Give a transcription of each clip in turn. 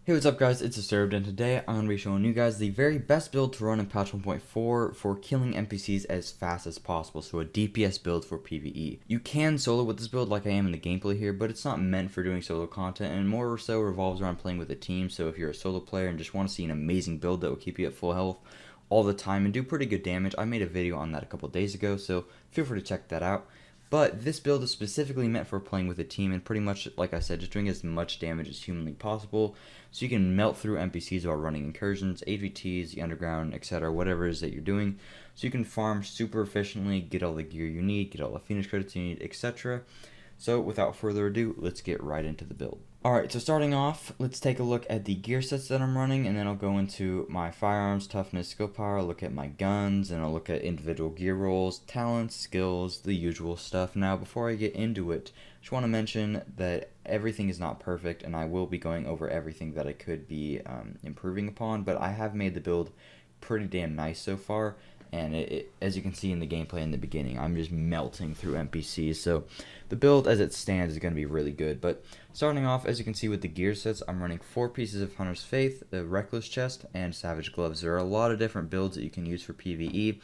Hey, what's up guys, it's Disturbed, and today I'm going to be showing you guys the very best build to run in patch 1.4 for killing NPCs as fast as possible, so a DPS build for PvE. You can solo with this build like I am in the gameplay here, but it's not meant for doing solo content, and more or so revolves around playing with a team. So if you're a solo player and just want to see an amazing build that will keep you at full health all the time and do pretty good damage, I made a video on that a couple days ago, so feel free to check that out. But this build is specifically meant for playing with a team and pretty much, like I said, just doing as much damage as humanly possible. So you can melt through NPCs while running incursions, AVTs, the underground, etc., whatever it is that you're doing. So you can farm super efficiently, get all the gear you need, get all the Phoenix credits you need, etc. So without further ado, let's get right into the build. Alright, so starting off, let's take a look at the gear sets that I'm running, and then I'll go into my firearms, toughness, skill power, look at my guns, and I'll look at individual gear rolls, talents, skills, the usual stuff. Now, before I get into it, I just want to mention that everything is not perfect, and I will be going over everything that I could be improving upon, but I have made the build pretty damn nice so far. And as you can see in the gameplay in the beginning, I'm just melting through NPCs. So the build as it stands is going to be really good. But starting off, as you can see with the gear sets, I'm running 4 pieces of Hunter's Faith, the Reckless Chest, and Savage Gloves. There are a lot of different builds that you can use for PvE.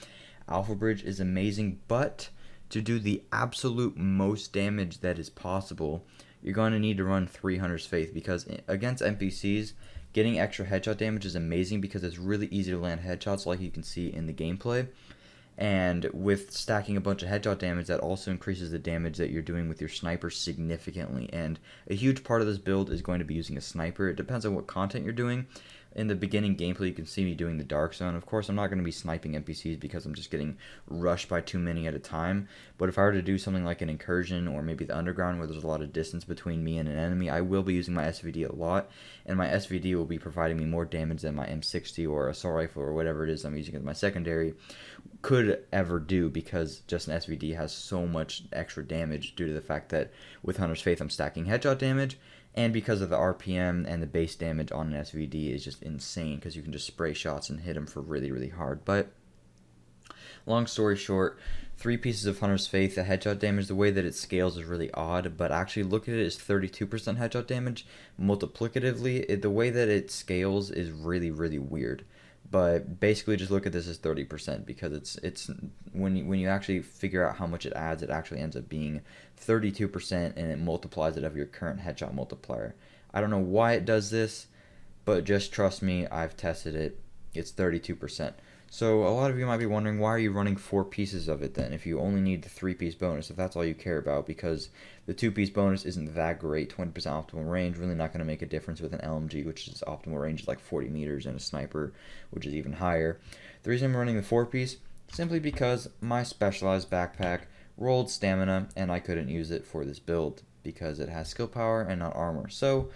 Alpha Bridge is amazing, but to do the absolute most damage that is possible, you're going to need to run 3 Hunter's Faith, because against NPCs, getting extra headshot damage is amazing because it's really easy to land headshots like you can see in the gameplay. And with stacking a bunch of headshot damage, that also increases the damage that you're doing with your sniper significantly. And a huge part of this build is going to be using a sniper. It depends on what content you're doing. In the beginning gameplay, you can see me doing the Dark Zone. Of course, I'm not going to be sniping NPCs because I'm just getting rushed by too many at a time. But if I were to do something like an incursion or maybe the underground where there's a lot of distance between me and an enemy, I will be using my SVD a lot. And my SVD will be providing me more damage than my M60 or assault rifle or whatever it is I'm using as my secondary could ever do, because just an SVD has so much extra damage due to the fact that with Hunter's Faith I'm stacking headshot damage. And because of the RPM and the base damage on an SVD is just insane, because you can just spray shots and hit them for really, really hard. But long story short, 3 pieces of Hunter's Faith, the headshot damage, the way that it scales is really odd, but actually look at it as 32% headshot damage. Multiplicatively, the way that it scales is really, really weird. But basically just look at this as 30%, because it's when you actually figure out how much it adds, it actually ends up being 32%, and it multiplies it of your current headshot multiplier. I don't know why it does this, but just trust me, I've tested it. It's 32%. So a lot of you might be wondering, why are you running 4 pieces of it then if you only need the 3-piece bonus, if that's all you care about? Because the 2-piece bonus isn't that great. 20% optimal range, really not going to make a difference with an LMG, which is optimal range is like 40 meters, and a sniper, which is even higher. The reason I'm running the 4-piece, simply because my specialized backpack rolled stamina, and I couldn't use it for this build because it has skill power and not armor. So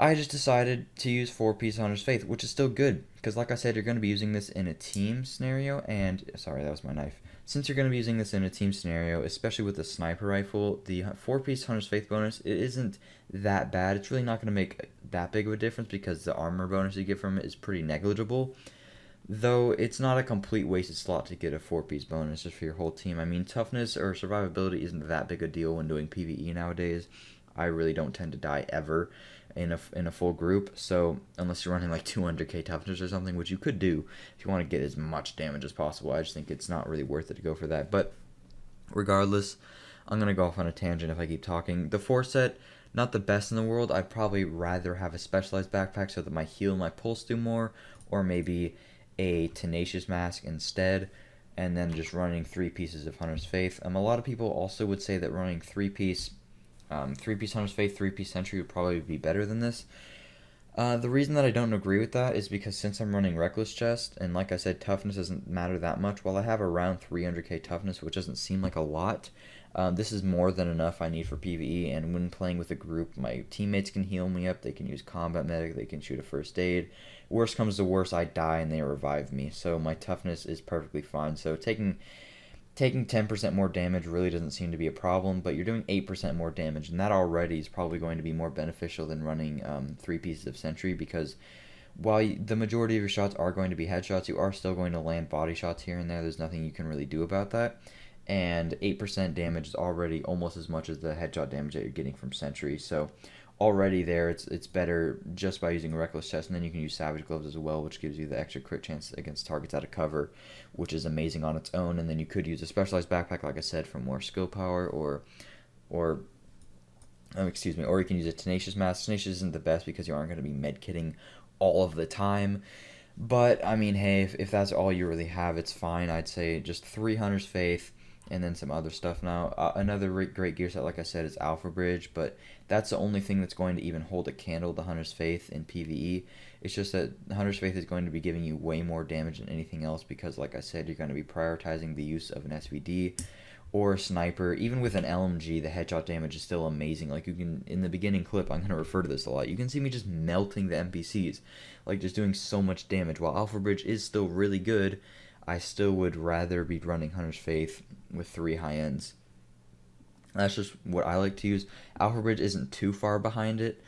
I just decided to use 4-piece Hunter's Faith, which is still good, because like I said, you're going to be using this in a team scenario, and, sorry, that was my knife. Since you're going to be using this in a team scenario, especially with the sniper rifle, the 4-piece Hunter's Faith bonus, it isn't that bad. It's really not going to make that big of a difference, because the armor bonus you get from it is pretty negligible. Though it's not a complete wasted slot to get a 4-piece bonus just for your whole team. I mean, toughness or survivability isn't that big a deal when doing PvE nowadays. I really don't tend to die ever in a full group, so unless you're running like 200k toughness or something, which you could do if you want to get as much damage as possible, I just think it's not really worth it to go for that. But regardless, I'm going to go off on a tangent if I keep talking. The 4 set, not the best in the world. I'd probably rather have a specialized backpack so that my heal and my pulse do more, or maybe a tenacious mask instead, and then just running 3 pieces of Hunter's Faith. A lot of people also would say that running 3-piece Hunter's Faith, 3-piece Sentry would probably be better than this. The reason that I don't agree with that is because since I'm running Reckless Chest, and like I said, toughness doesn't matter that much, while I have around 300k toughness, which doesn't seem like a lot, this is more than enough I need for PvE, and when playing with a group, my teammates can heal me up, they can use combat medic, they can shoot a first aid. Worst comes to worst, I die and they revive me, so my toughness is perfectly fine. So taking 10% more damage really doesn't seem to be a problem, but you're doing 8% more damage, and that already is probably going to be more beneficial than running 3 pieces of Sentry, because while the majority of your shots are going to be headshots, you are still going to land body shots here and there. There's nothing you can really do about that. And 8% damage is already almost as much as the headshot damage that you're getting from Sentry. So already there. It's better just by using Reckless Chest, and then you can use Savage Gloves as well, which gives you the extra crit chance against targets out of cover, which is amazing on its own. And then you could use a Specialized Backpack, like I said, for more skill power, or excuse me, or you can use a Tenacious Mask. Tenacious isn't the best because you aren't going to be medkitting all of the time. But, I mean, hey, if that's all you really have, it's fine. I'd say just 3 Hunter's Faith, and then some other stuff now. Another great gear set, like I said, is Alpha Bridge, but that's the only thing that's going to even hold a candle to Hunter's Faith in PvE. It's just that Hunter's Faith is going to be giving you way more damage than anything else because, like I said, you're going to be prioritizing the use of an SVD or a sniper. Even with an LMG, the headshot damage is still amazing. Like, you can, in the beginning clip, I'm going to refer to this a lot, you can see me just melting the NPCs, like just doing so much damage. While Alpha Bridge is still really good, I still would rather be running Hunter's Faith with 3 high ends. That's just what I like to use. Alpha Bridge isn't too far behind it,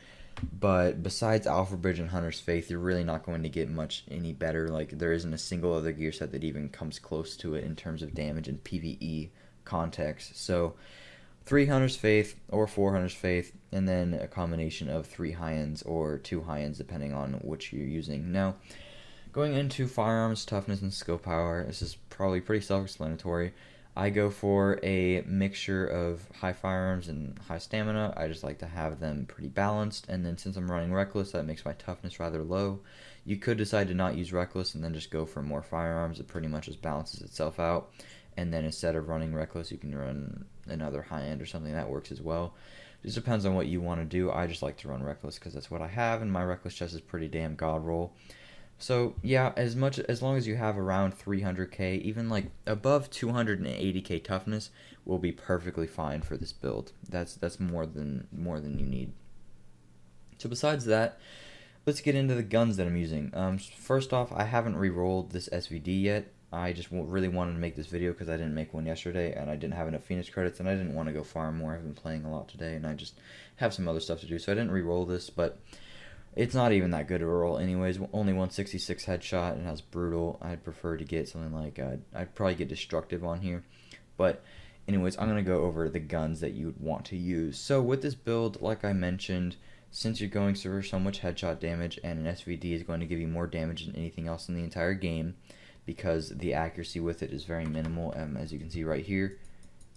but besides Alpha Bridge and Hunter's Faith, you're really not going to get much any better. Like, there isn't a single other gear set that even comes close to it in terms of damage in PvE context. So 3 Hunter's Faith or 4 Hunter's Faith, and then a combination of 3 high ends or 2 high ends depending on which you're using. Now, going into firearms, toughness, and skill power, this is probably pretty self-explanatory. I go for a mixture of high firearms and high stamina. I just like to have them pretty balanced, and then since I'm running Reckless, that makes my toughness rather low. You could decide to not use Reckless and then just go for more firearms. It pretty much just balances itself out, and then instead of running Reckless, you can run another high end or something that works as well. It just depends on what you want to do. I just like to run Reckless because that's what I have, and my Reckless chest is pretty damn god roll. So yeah, as long as you have around 300k, even like above 280k toughness will be perfectly fine for this build. That's more than you need. So besides that, let's get into the guns that I'm using. First off, I haven't re-rolled this SVD yet. I just really wanted to make this video because I didn't make one yesterday, and I didn't have enough Phoenix credits, and I didn't want to go farm more. I've been playing a lot today, and I just have some other stuff to do, so I didn't re-roll this, but it's not even that good of a roll anyways. Only 166 headshot and has brutal. I'd prefer to get something like, I'd probably get destructive on here. But anyways, I'm going to go over the guns that you would want to use. So with this build, like I mentioned, since you're going for so much headshot damage, and an SVD is going to give you more damage than anything else in the entire game, because the accuracy with it is very minimal. As you can see right here,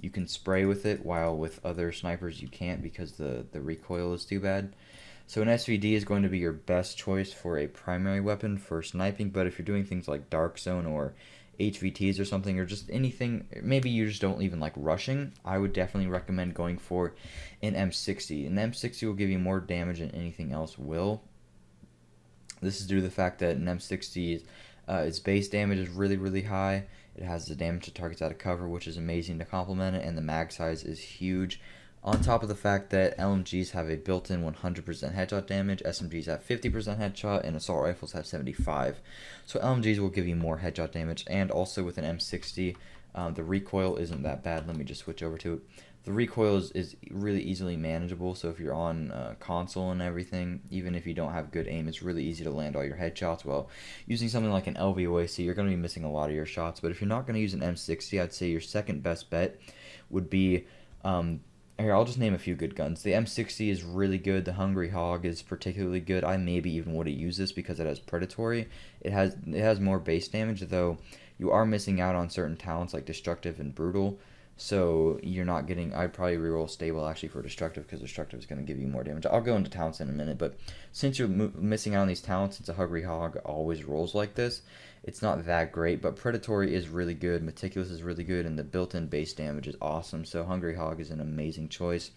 you can spray with it, while with other snipers you can't because the recoil is too bad. So an SVD is going to be your best choice for a primary weapon for sniping, but if you're doing things like Dark Zone or HVTs or something, or just anything, maybe you just don't even like rushing, I would definitely recommend going for an M60. An M60 will give you more damage than anything else will. This is due to the fact that an M60, its base damage is really high. It has the damage to targets out of cover, which is amazing to complement it, and the mag size is huge. On top of the fact that LMGs have a built-in 100% headshot damage, SMGs have 50% headshot, and assault rifles have 75%. So LMGs will give you more headshot damage, and also with an M60, the recoil isn't that bad. Let me just switch over to it. The recoil is really easily manageable, so if you're on console and everything, even if you don't have good aim, it's really easy to land all your headshots. Well, using something like an LVOAC, you're going to be missing a lot of your shots, but if you're not going to use an M60, I'd say your second best bet would be... here, I'll just name a few good guns. The M60 is really good. The Hungry Hog is particularly good. I maybe even would have used this because it has Predatory. It has more base damage, though you are missing out on certain talents like Destructive and Brutal. So you're not getting... I'd probably reroll Stable actually for Destructive, because Destructive is going to give you more damage. I'll go into talents in a minute, but since you're missing out on these talents, since a Hungry Hog always rolls like this, it's not that great. But Predatory is really good, Meticulous is really good, and the built-in base damage is awesome. So Hungry Hog is an amazing choice.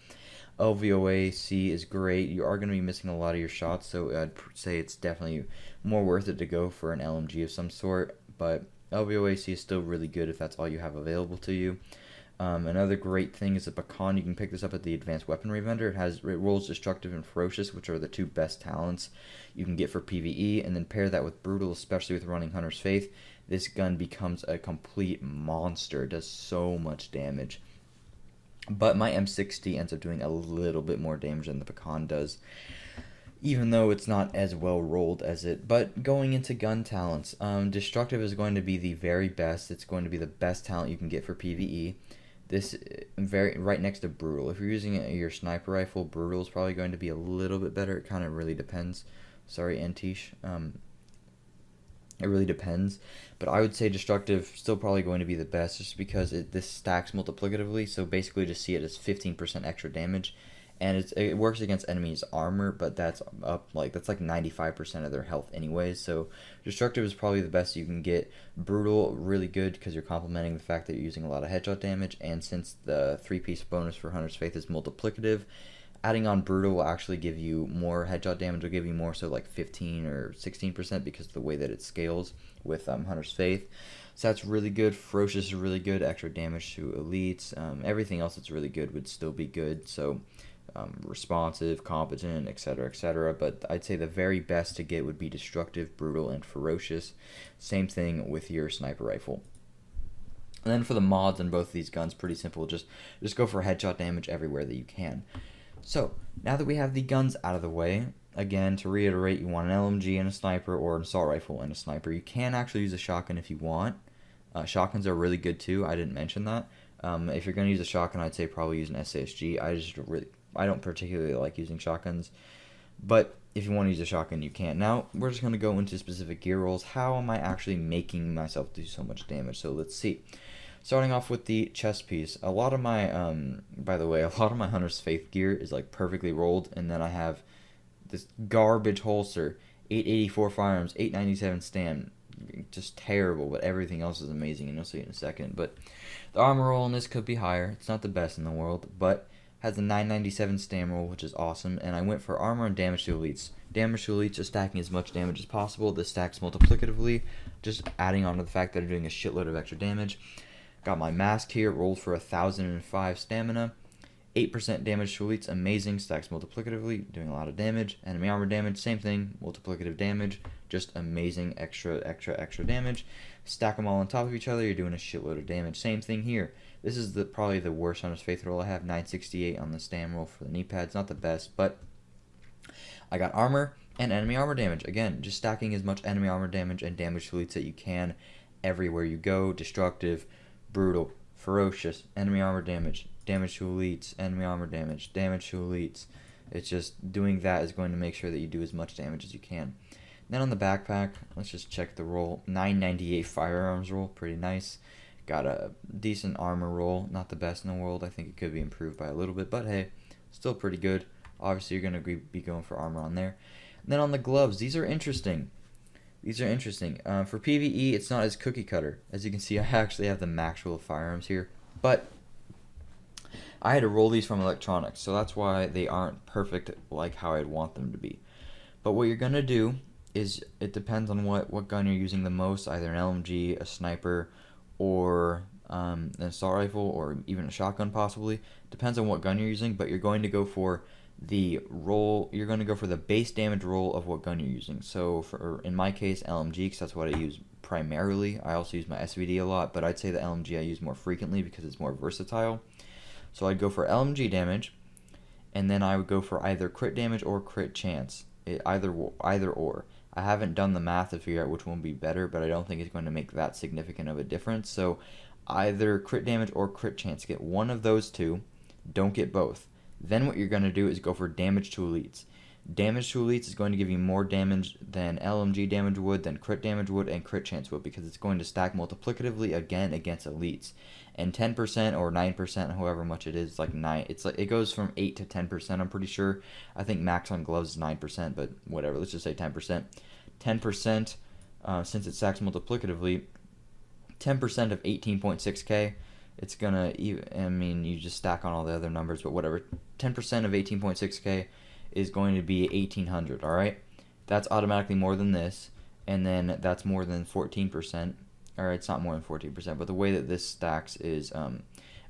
LVOAC is great. You are going to be missing a lot of your shots, so I'd say it's definitely more worth it to go for an LMG of some sort. But LVOAC is still really good if that's all you have available to you. Another great thing is the Pecan. You can pick this up at the Advanced Weaponry Vendor. It rolls Destructive and Ferocious, which are the two best talents you can get for PvE, and then pair that with Brutal, especially with running Hunter's Faith. This gun becomes a complete monster. It does so much damage. But my M60 ends up doing a little bit more damage than the Pecan does, even though it's not as well rolled as it. But going into gun talents, Destructive is going to be the very best. It's going to be the best talent you can get for PvE. this very right next to brutal. If you're using your sniper rifle, brutal is probably going to be a little bit better. It kind of really depends. Sorry, Antish. It really depends, but I would say destructive still probably going to be the best, just because this stacks multiplicatively. So basically, just see it as 15% extra damage, and it works against enemies' armor, but that's that's like 95% of their health anyways. So destructive is probably the best you can get. Brutal, really good because you're complementing the fact that you're using a lot of headshot damage, and since the 3-piece bonus for Hunter's Faith is multiplicative, adding on brutal will actually give you more headshot damage. Will give you more, so like 15 or 16%, because of the way that it scales with Hunter's Faith. So that's really good. Ferocious is really good. Extra damage to elites. Everything else that's really good would still be good. So responsive, competent, etc., etc. But I'd say the very best to get would be destructive, brutal, and ferocious. Same thing with your sniper rifle. And then for the mods on both of these guns, pretty simple. Just go for headshot damage everywhere that you can. So, now that we have the guns out of the way, again, to reiterate, you want an LMG and a sniper, or an assault rifle and a sniper. You can actually use a shotgun if you want. Shotguns are really good too, I didn't mention that. If you're going to use a shotgun, I'd say probably use an SASG. I don't particularly like using shotguns, but if you want to use a shotgun, you can. Now, we're just going to go into specific gear rolls. How am I actually making myself do so much damage? So, let's see. Starting off with the chest piece, a lot of my, by the way, a lot of my Hunter's Faith gear is like perfectly rolled, and then I have this garbage holster, 884 firearms, 897 stand, just terrible, but everything else is amazing, and you'll see it in a second. But the armor roll on this could be higher. It's not the best in the world, but has a 997 stand roll, which is awesome, and I went for armor and damage to elites. Damage to elites, just stacking as much damage as possible. This stacks multiplicatively, just adding on to the fact that I'm doing a shitload of extra damage. Got my mask here, rolled for 1,005 stamina, 8% damage to elites, amazing, stacks multiplicatively, doing a lot of damage. Enemy armor damage, same thing, multiplicative damage, just amazing, extra damage. Stack them all on top of each other, you're doing a shitload of damage. Same thing here. This is probably the worst Hunter's Faith roll I have, 968 on the stam roll for the knee pads, not the best, but I got armor and enemy armor damage. Again, just stacking as much enemy armor damage and damage to elites that you can everywhere you go. Destructive, brutal, ferocious, enemy armor damage, damage to elites, enemy armor damage, damage to elites. It's just doing that is going to make sure that you do as much damage as you can. Then on the backpack, let's just check the roll. 998 firearms roll, pretty nice. Got a decent armor roll, not the best in the world. I think it could be improved by a little bit, but hey, still pretty good. Obviously, you're going to be going for armor on there. And then on the gloves, these are interesting. These are interesting. For PvE, it's not as cookie cutter. As you can see, I actually have the max roll of firearms here. But I had to roll these from electronics, so that's why they aren't perfect like how I'd want them to be. But what you're going to do is, it depends on what gun you're using the most, either an LMG, a sniper, or an assault rifle, or even a shotgun possibly. Depends on what gun you're using, but you're going to go for the roll. You're going to go for the base damage roll of what gun you're using. So in my case, LMG, because that's what I use primarily. I also use my SVD a lot, but I'd say the LMG I use more frequently because it's more versatile. So I'd go for LMG damage, and then I would go for either crit damage or crit chance. Either or. I haven't done the math to figure out which one would be better, but I don't think it's going to make that significant of a difference. So either crit damage or crit chance. Get one of those two. Don't get both. Then what you're going to do is go for damage to elites. Damage to elites is going to give you more damage than LMG damage would, than crit damage would, and crit chance would, because it's going to stack multiplicatively again against elites. And 10% or 9%, however much it is, like 9. It's like it goes from 8 to 10%. I'm pretty sure. I think max on gloves is 9%, but whatever. Let's just say 10%. 10%, since it stacks multiplicatively, 10% of 18.6k. It's gonna, I mean, you just stack on all the other numbers, but whatever. 10% of 18.6k is going to be 1800, alright? That's automatically more than this, and then that's more than 14%. Or it's not more than 14%, but the way that this stacks is, I'm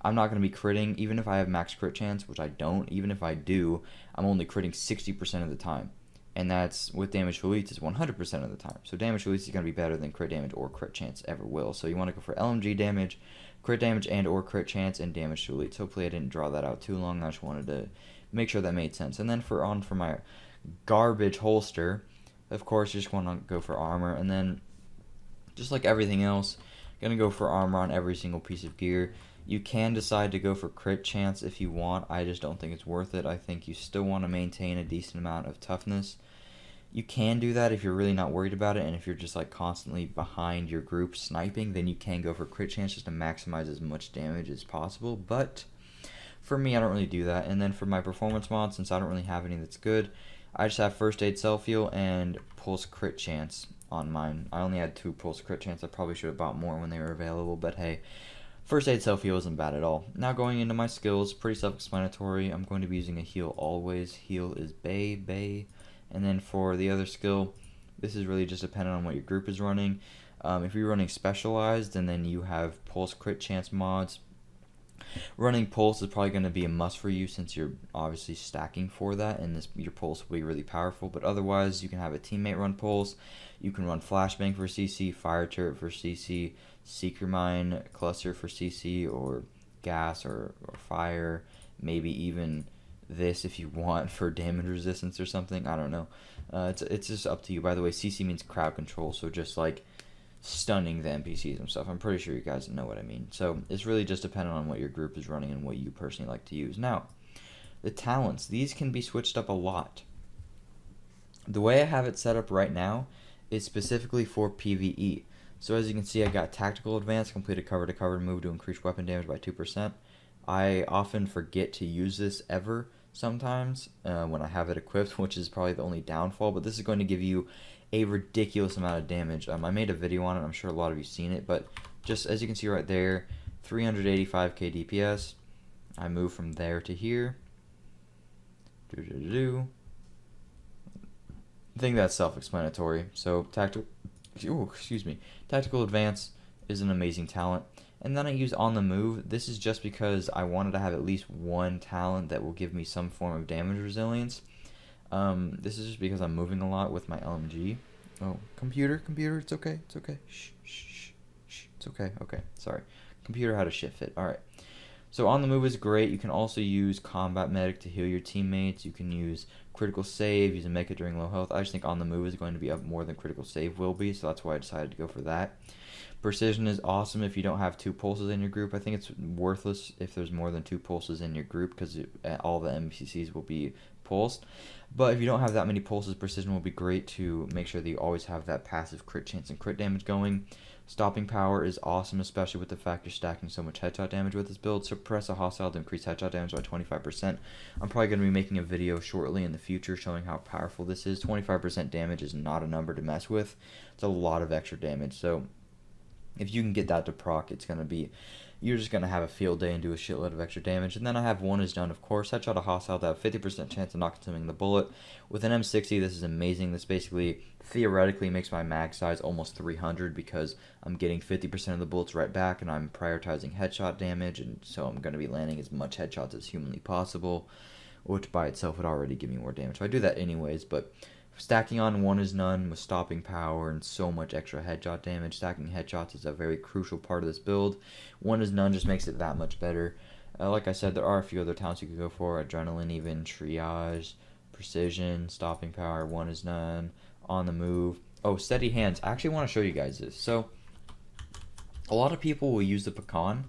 not going to be critting, even if I have max crit chance, which I don't. Even if I do, I'm only critting 60% of the time. And that's, with damage to elites, is 100% of the time. So damage to elites is going to be better than crit damage or crit chance ever will. So you want to go for LMG damage, crit damage and or crit chance, and damage to elites. Hopefully I didn't draw that out too long. I just wanted to make sure that made sense. And then for my garbage holster, of course, you just want to go for armor. And then, just like everything else, gonna go for armor on every single piece of gear. You can decide to go for crit chance if you want. I just don't think it's worth it. I think you still want to maintain a decent amount of toughness. You can do that if you're really not worried about it, and if you're just like constantly behind your group sniping, then you can go for crit chance just to maximize as much damage as possible. But for me, I don't really do that. And then for my performance mod, since I don't really have any that's good, I just have first aid self heal and pulse crit chance on mine. I only had 2 pulse crit chance. I probably should have bought more when they were available, but hey, first aid self heal isn't bad at all. Now going into my skills, pretty self-explanatory. I'm going to be using a heal always. Heal is Bay. And then for the other skill, this is really just dependent on what your group is running. If you're running specialized and then you have pulse crit chance mods, running pulse is probably going to be a must for you since you're obviously stacking for that, and your pulse will be really powerful. But otherwise, you can have a teammate run pulse. You can run flashbang for CC, fire turret for CC, seeker mine cluster for CC, or gas or fire, maybe even this if you want for damage resistance or something. I don't know. It's just up to you. By the way, CC means crowd control, so just like stunning the NPCs and stuff. I'm pretty sure you guys know what I mean. So it's really just dependent on what your group is running and what you personally like to use. Now, the talents, these can be switched up a lot. The way I have it set up right now is specifically for PvE. So as you can see, I got Tactical Advance, complete a cover-to-cover move to increase weapon damage by 2%. I often forget to use this ever sometimes when I have it equipped, which is probably the only downfall, but this is going to give you a ridiculous amount of damage. I made a video on it, I'm sure a lot of you seen it, but just as you can see right there, 385k DPS. I move from there to here. I think that's self-explanatory. So tactical advance is an amazing talent. And then I use on the move. This is just because I wanted to have at least one talent that will give me some form of damage resilience. This is just because I'm moving a lot with my LMG. Oh, computer, it's okay, shh, it's okay, sorry. Computer had a shit fit, alright. So on the move is great. You can also use combat medic to heal your teammates. You can use critical save, use a mecha during low health. I just think on the move is going to be up more than critical save will be, so that's why I decided to go for that. Precision is awesome if you don't have 2 pulses in your group. I think it's worthless if there's more than 2 pulses in your group because all the NPCs will be pulsed. But if you don't have that many pulses, precision will be great to make sure that you always have that passive crit chance and crit damage going. Stopping power is awesome, especially with the fact you're stacking so much headshot damage with this build. Suppress a hostile to increase headshot damage by 25%. I'm probably going to be making a video shortly in the future showing how powerful this is. 25% damage is not a number to mess with. It's a lot of extra damage. So if you can get that to proc, it's going to be, you're just going to have a field day and do a shitload of extra damage. And then I have one is done, of course. Headshot a hostile to have 50% chance of not consuming the bullet. With an M60, this is amazing. This basically, theoretically, makes my mag size almost 300 because I'm getting 50% of the bullets right back and I'm prioritizing headshot damage. And so I'm going to be landing as much headshots as humanly possible, which by itself would already give me more damage. So I do that anyways, but stacking on one is none with stopping power and so much extra headshot damage. Stacking headshots is a very crucial part of this build. One is none just makes it that much better. Like I said, there are a few other talents you could go for. Adrenaline even, triage, precision, stopping power, one is none, on the move. Oh, steady hands. I actually want to show you guys this. So a lot of people will use the pecan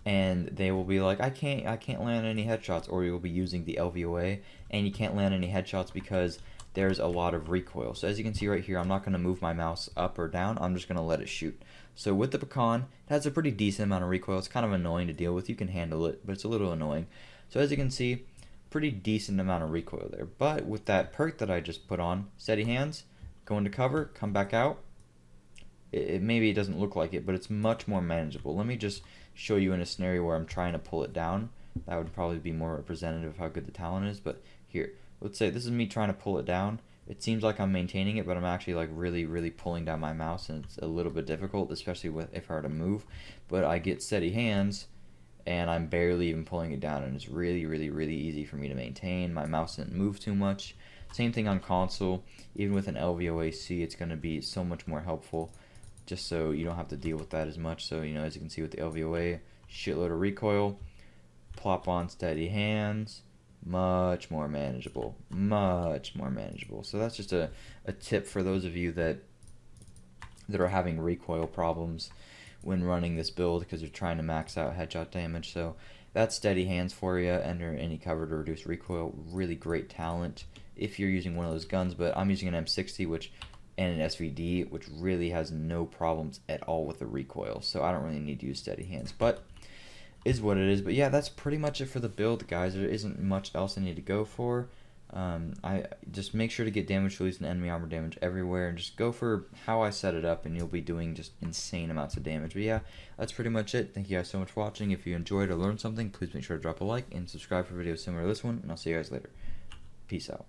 and they will be like, I can't land any headshots, or you'll be using the LVOA and you can't land any headshots because there's a lot of recoil. So as you can see right here, I'm not going to move my mouse up or down. I'm just going to let it shoot. So with the pecan, it has a pretty decent amount of recoil. It's kind of annoying to deal with. You can handle it, but it's a little annoying. So as you can see, pretty decent amount of recoil there. But with that perk that I just put on, steady hands, go into cover, come back out. Maybe it doesn't look like it, but it's much more manageable. Let me just show you in a scenario where I'm trying to pull it down. That would probably be more representative of how good the talent is. But here, let's say this is me trying to pull it down. It seems like I'm maintaining it, but I'm actually like really pulling down my mouse, and it's a little bit difficult, especially if I were to move. But I get steady hands, and I'm barely even pulling it down, and it's really easy for me to maintain. My mouse didn't move too much. Same thing on console. Even with an LVOAC, it's going to be so much more helpful, just so you don't have to deal with that as much. So, you know, as you can see with the LVOA, shitload of recoil, plop on steady hands, much more manageable. So that's just a tip for those of you that are having recoil problems when running this build because you're trying to max out headshot damage. So that's steady hands for you. Enter any cover to reduce recoil. Really great talent if you're using one of those guns, but I'm using an M60 and an SVD, which really has no problems at all with the recoil. So I don't really need to use steady hands, but is what it is. But yeah, that's pretty much it for the build, guys. There isn't much else I need to go for. I just make sure to get damage release and enemy armor damage everywhere, and just go for how I set it up, and you'll be doing just insane amounts of damage. But yeah, that's pretty much it. Thank you guys so much for watching. If you enjoyed or learned something, please make sure to drop a like and subscribe for videos similar to this one, and I'll see you guys later. Peace out.